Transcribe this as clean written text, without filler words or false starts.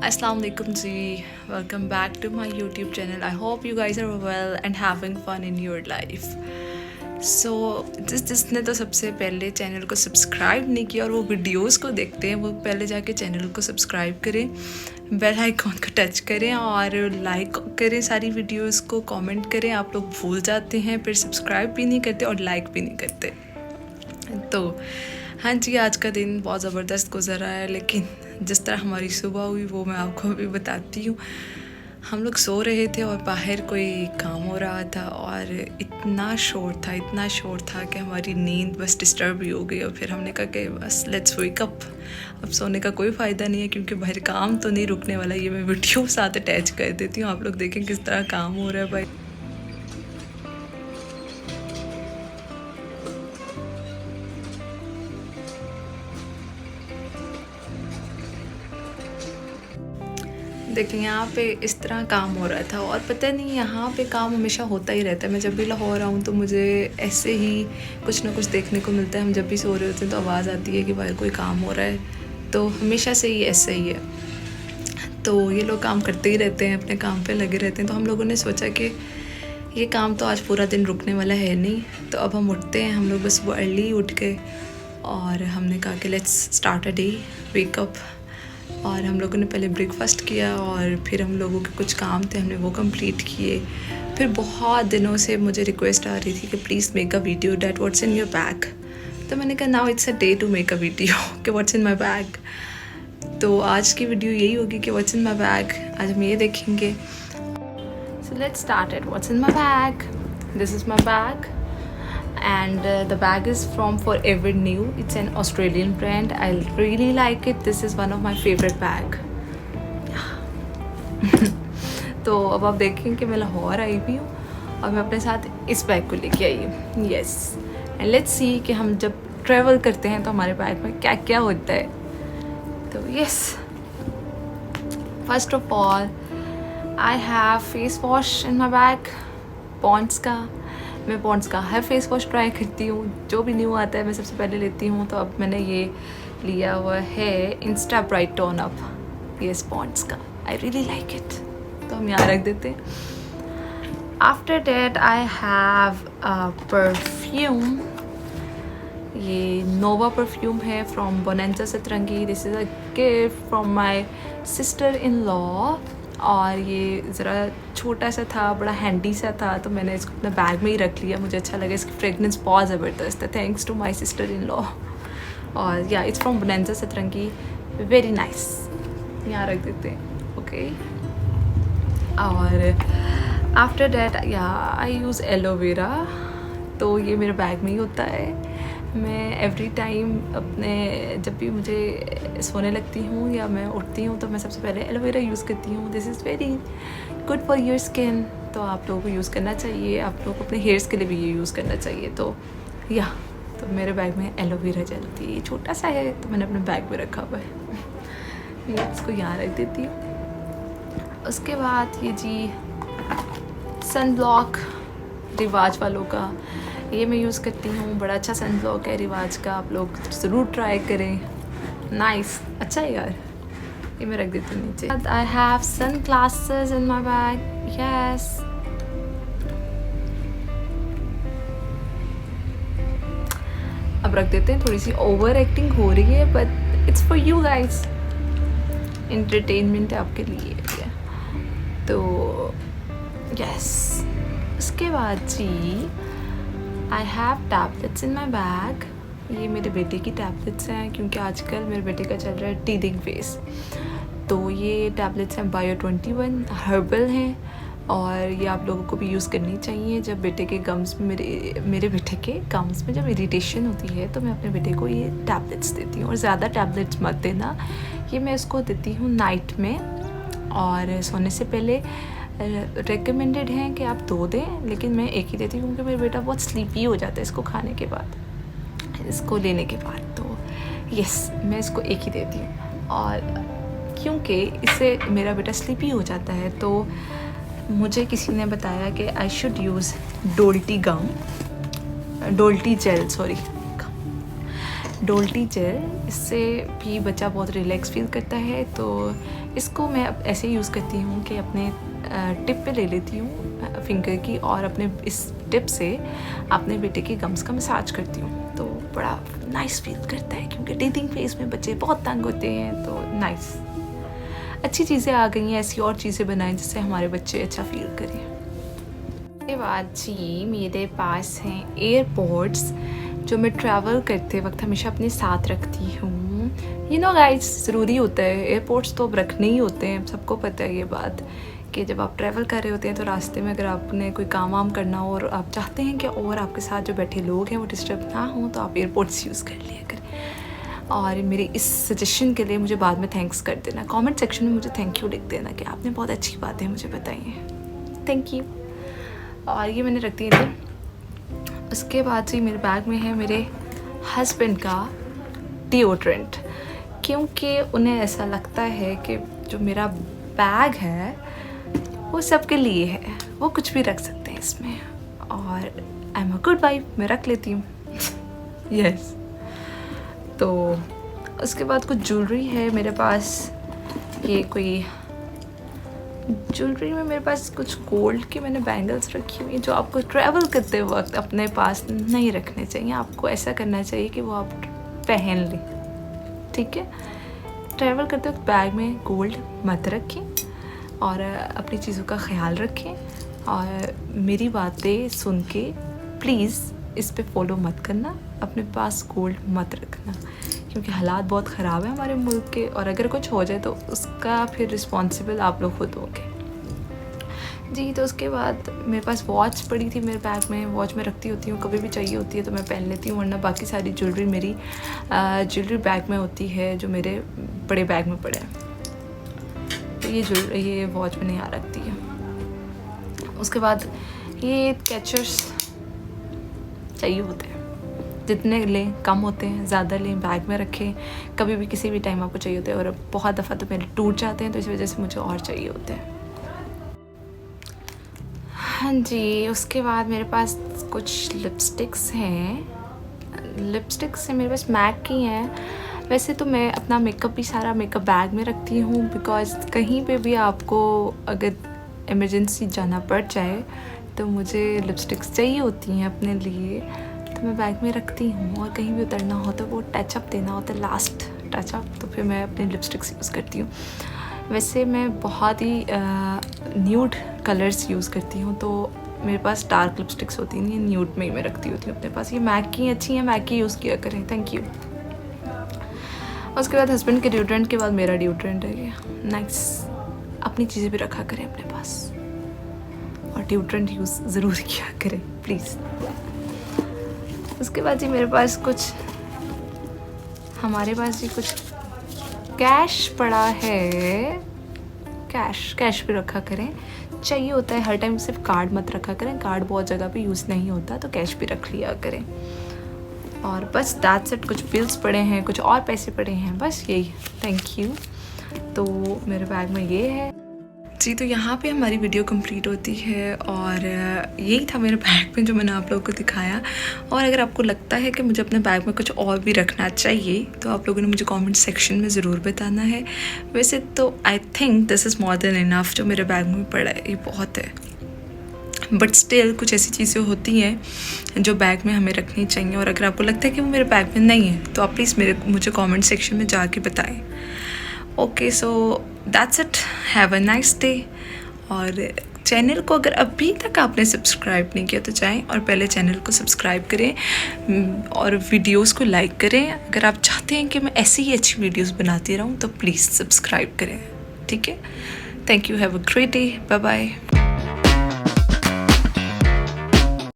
Assalamu alaikum ji. Welcome back to my YouTube channel. I hope you guys are well and having fun in your life. So जिसने तो सबसे पहले channel को subscribe नहीं किया और वो वीडियोस को देखते हैं वो पहले जाके चैनल को सब्सक्राइब करें, बेल आइकॉन को टच करें और लाइक करें सारी वीडियोस को, कमेंट करें। आप लोग भूल जाते हैं, फिर सब्सक्राइब भी नहीं करते और लाइक भी नहीं करते। तो हाँ जी, आज का दिन बहुत ज़बरदस्त गुजर रहा है, लेकिन जिस तरह हमारी सुबह हुई वो मैं आपको अभी बताती हूँ। हम लोग सो रहे थे और बाहर कोई काम हो रहा था और इतना शोर था कि हमारी नींद बस डिस्टर्ब ही हो गई। और फिर हमने कहा कि बस लेट्स वेक अप। अब सोने का कोई फ़ायदा नहीं है क्योंकि बाहर काम तो नहीं रुकने वाला। ये मैं वीडियो साथ अटैच कर देती हूँ, आप लोग देखें किस तरह काम हो रहा है भाई। देखिए यहाँ पे इस तरह काम हो रहा था और पता नहीं यहाँ पे काम हमेशा होता ही रहता है। मैं जब भी लाहौर आऊँ तो मुझे ऐसे ही कुछ ना कुछ देखने को मिलता है। हम जब भी सो रहे होते हैं तो आवाज़ आती है कि बाहर कोई काम हो रहा है, तो हमेशा से ही ऐसा ही है। तो ये लोग काम करते ही रहते हैं, अपने काम पे लगे रहते हैं। तो हम लोगों ने सोचा कि ये काम तो आज पूरा दिन रुकने वाला है नहीं, तो अब हम उठते हैं। हम लोग बस वो अर्ली उठ के और हमने कहा कि let's start a day, wake up. और हम लोगों ने पहले ब्रेकफास्ट किया और फिर हम लोगों के कुछ काम थे, हमने वो कंप्लीट किए। फिर बहुत दिनों से मुझे रिक्वेस्ट आ रही थी कि please make a video that what's in your bag. तो मैंने कहा now it's a day to make a video कि व्हाट्स इन माई बैग। तो आज की वीडियो यही होगी कि व्हाट्स इन माई बैग। आज हम ये देखेंगे। So let's start at what's in my bag. This is my bag and the bag is from Forever New. It's an Australian brand. I really like it. This is one of my favorite bag. तो अब आप देखें कि मैं लाहौर आई भी हूँ और मैं अपने साथ इस बैग को लेके आई हूँ। यस, एंड लेट्स सी कि हम जब ट्रैवल करते हैं तो हमारे बैग में क्या क्या होता है। तो yes, first of all I have face wash in my bag, Pond's का। मैं पॉन्ड्स का हर फेस वॉश ट्राई करती हूँ, जो भी न्यू आता है मैं सबसे पहले लेती हूँ। तो अब मैंने ये लिया हुआ है इंस्टा ब्राइट टोन अप, ये पॉन्ड्स का। आई रियली लाइक इट, तो हम यहाँ रख देते हैं। After that I have perfume. ये नोवा परफ्यूम है फ्रॉम बोनेंजा सतरंगी। This is a gift from my sister in law. और ये ज़रा छोटा सा था, बड़ा हैंडी सा था, तो मैंने इसको अपने बैग में ही रख लिया। मुझे अच्छा लगा, इसकी फ्रेगनेंस बहुत ज़बरदस्त है, thanks to my sister in law. और yeah it's from Bonanza Satrangi, very nice. यहाँ रख देते हैं, ओके। और आफ्टर डैट या आई यूज़ एलोवेरा। तो ये मेरे बैग में ही होता है। मैं एवरी टाइम अपने जब भी मुझे सोने लगती हूँ या मैं उठती हूँ तो मैं सबसे पहले एलोवेरा यूज़ करती हूँ। This is very good for your skin, तो आप लोगों को यूज़ करना चाहिए। आप लोग अपने हेयर्स के लिए भी ये यूज़ करना चाहिए। तो या तो मेरे बैग में एलोवेरा जेल थी, ये छोटा सा है तो मैंने अपने बैग में रखा हुआ है। ये इसको यहाँ रख देती हूँ। उसके बाद ये जी सन ब्लॉक, रिवाज वालों का, ये मैं यूज़ करती हूँ। बड़ा अच्छा सन ब्लॉक है रिवाज का, आप लोग ज़रूर ट्राई करें। नाइस, अच्छा है यार। ये मैं रख देती हूँ नीचे। I have sunglasses in my bag, yes. अब रख देते हैं। थोड़ी सी ओवर एक्टिंग हो रही है but it's for you guys, entertainment है आपके लिए। तो यस, उसके बाद जी I have tablets in my bag. ये मेरे बेटे की टैबलेट्स हैं क्योंकि आजकल मेरे बेटे का चल रहा है टीथिंग फेस। तो ये टैबलेट्स हैं बायो 21, हर्बल हैं और ये आप लोगों को भी यूज़ करनी चाहिए। जब बेटे के गम्स में मेरे बेटे के गम्स में जब इरिटेशन होती है तो मैं अपने बेटे को ये टैबलेट्स देती हूँ। और ज़्यादा टैबलेट्स मत देना, ये मैं इसको देती हूँ नाइट में और सोने से पहले। रेकमेंडेड है कि आप 2 दें, लेकिन मैं एक ही देती हूँ क्योंकि मेरा बेटा बहुत स्लीपी हो जाता है इसको खाने के बाद, इसको लेने के बाद। तो यस, मैं इसको एक ही देती हूँ। और क्योंकि इससे मेरा बेटा स्लीपी हो जाता है तो मुझे किसी ने बताया कि आई शुड यूज़ डोल्टी जेल, डोल्टी जेल, इससे भी बच्चा बहुत रिलैक्स फील करता है। तो इसको मैं अब ऐसे यूज़ करती हूँ कि अपने टिप पे ले लेती हूँ फिंगर की, और अपने इस टिप से अपने बेटे की गम्स का मसाज करती हूँ। तो बड़ा नाइस फील करता है, क्योंकि टीथिंग फेस में बच्चे बहुत तंग होते हैं। तो नाइस, अच्छी चीज़ें आ गई हैं, ऐसी और चीज़ें बनाएं जिससे हमारे बच्चे अच्छा फील करें। उसके बाद जी मेरे पास हैं एयरपोर्ट्स, जो मैं ट्रैवल करते वक्त हमेशा अपने साथ रखती हूँ। यू नो गाइस, ज़रूरी होता है, एयरपोर्ट्स तो अब रखने ही होते हैं, सबको पता है ये बात, कि जब आप ट्रैवल कर रहे होते हैं तो रास्ते में अगर आपने कोई काम वाम करना हो और आप चाहते हैं कि और आपके साथ जो बैठे लोग हैं वो डिस्टर्ब ना हो, तो आप एयरपोर्ट्स यूज़ कर लिया करें। और मेरी इस सजेशन के लिए मुझे बाद में थैंक्स कर देना, कमेंट सेक्शन में मुझे थैंक यू लिख देना कि आपने बहुत अच्छी बातें मुझे बताई हैं, थैंक यू। और ये मैंने रख दी थी। उसके बाद से मेरे बैग में है मेरे हस्बैंड का डिओड्रेंट, क्योंकि उन्हें ऐसा लगता है कि जो मेरा बैग है वो सबके लिए है, वो कुछ भी रख सकते हैं इसमें, और I am a good wife, मैं रख लेती हूँ। यस। तो उसके बाद कुछ ज्वेलरी है मेरे पास, ये कोई ज्वेलरी में मेरे पास कुछ गोल्ड की मैंने बैंगल्स रखी हुई हैं, जो आपको ट्रैवल करते वक्त अपने पास नहीं रखने चाहिए। आपको ऐसा करना चाहिए कि वो आप पहन लें, ठीक है। ट्रैवल करते वक्त बैग में गोल्ड मत रखें, और अपनी चीज़ों का ख्याल रखें। और मेरी बातें सुन के प्लीज़ इस पे फॉलो मत करना, अपने पास गोल्ड मत रखना, क्योंकि हालात बहुत ख़राब है हमारे मुल्क के, और अगर कुछ हो जाए तो उसका फिर रिस्पॉन्सिबल आप लोग खुद होंगे जी। तो उसके बाद मेरे पास वॉच पड़ी थी मेरे बैग में, वॉच में रखती होती हूँ, कभी भी चाहिए होती है तो मैं पहन लेती हूँ, वरना बाकी सारी ज्वेलरी मेरी ज्वेलरी बैग में होती है, जो मेरे बड़े बैग में पड़े हैं। तो ये वॉच में नहीं आ रखती है। उसके बाद ये कैचर्स चाहिए होते हैं, जितने लें कम होते हैं, ज़्यादा लें, बैग में रखें, कभी भी किसी भी टाइम आपको चाहिए होते हैं। और बहुत दफ़ा तो मेरे टूट जाते हैं, तो इस वजह से मुझे और चाहिए होते हैं। हाँ जी। उसके बाद मेरे पास कुछ लिपस्टिक्स हैं, लिपस्टिक्स से मेरे पास मैक की हैं। वैसे तो मैं अपना मेकअप भी सारा मेकअप बैग में रखती हूँ, बिकॉज़ कहीं पे भी आपको अगर इमरजेंसी जाना पड़ जाए तो मुझे लिपस्टिक्स चाहिए होती हैं अपने लिए, तो मैं बैग में रखती हूँ। और कहीं भी उतरना हो तो वो टचअप देना होता है, लास्ट टचअप, तो फिर मैं अपने लिपस्टिक्स यूज़ करती हूँ। वैसे मैं बहुत ही न्यूड कलर्स यूज़ करती हूँ, तो मेरे पास डार्क लिपस्टिक्स होती नहीं, न्यूड में ही मैं रखती होती हूँ अपने पास। ये मैक की अच्छी हैं, मैक की यूज़ किया करें, थैंक यू। उसके बाद हस्बैंड के डिओड्रेंट के बाद मेरा डिओड्रेंट है ये, नाइस। अपनी चीज़ें भी रखा करें अपने पास, और डिओड्रेंट यूज़ ज़रूर किया करें प्लीज़। उसके बाद जी मेरे पास कुछ, हमारे पास जी कुछ कैश पड़ा है, कैश भी रखा करें, चाहिए होता है हर टाइम, सिर्फ कार्ड मत रखा करें, कार्ड बहुत जगह पे यूज़ नहीं होता, तो कैश भी रख लिया करें। और बस दैट्स इट। कुछ बिल्स पड़े हैं, कुछ और पैसे पड़े हैं, बस यही, थैंक यू। तो मेरे बैग में ये है जी। तो यहाँ पे हमारी वीडियो कंप्लीट होती है, और यही था मेरे बैग में जो मैंने आप लोगों को दिखाया। और अगर आपको लगता है कि मुझे अपने बैग में कुछ और भी रखना चाहिए, तो आप लोगों ने मुझे कमेंट सेक्शन में ज़रूर बताना है। वैसे तो I think this is more than enough, जो मेरे बैग में पड़ा है ये बहुत है, बट स्टिल कुछ ऐसी चीज़ें होती हैं जो बैग में हमें रखनी चाहिए। और अगर आपको लगता है कि वो मेरे बैग में नहीं है, तो आप प्लीज़ मुझे कमेंट सेक्शन में जाके बताएं। Okay, so that's it, have a nice day. और चैनल को अगर अभी तक आपने सब्सक्राइब नहीं किया तो जाएं और पहले चैनल को सब्सक्राइब करें, और वीडियोस को लाइक करें। अगर आप चाहते हैं कि मैं ऐसी ही अच्छी वीडियोस बनाती रहूं तो प्लीज़ सब्सक्राइब करें, ठीक है। Thank you, have a great day, bye bye.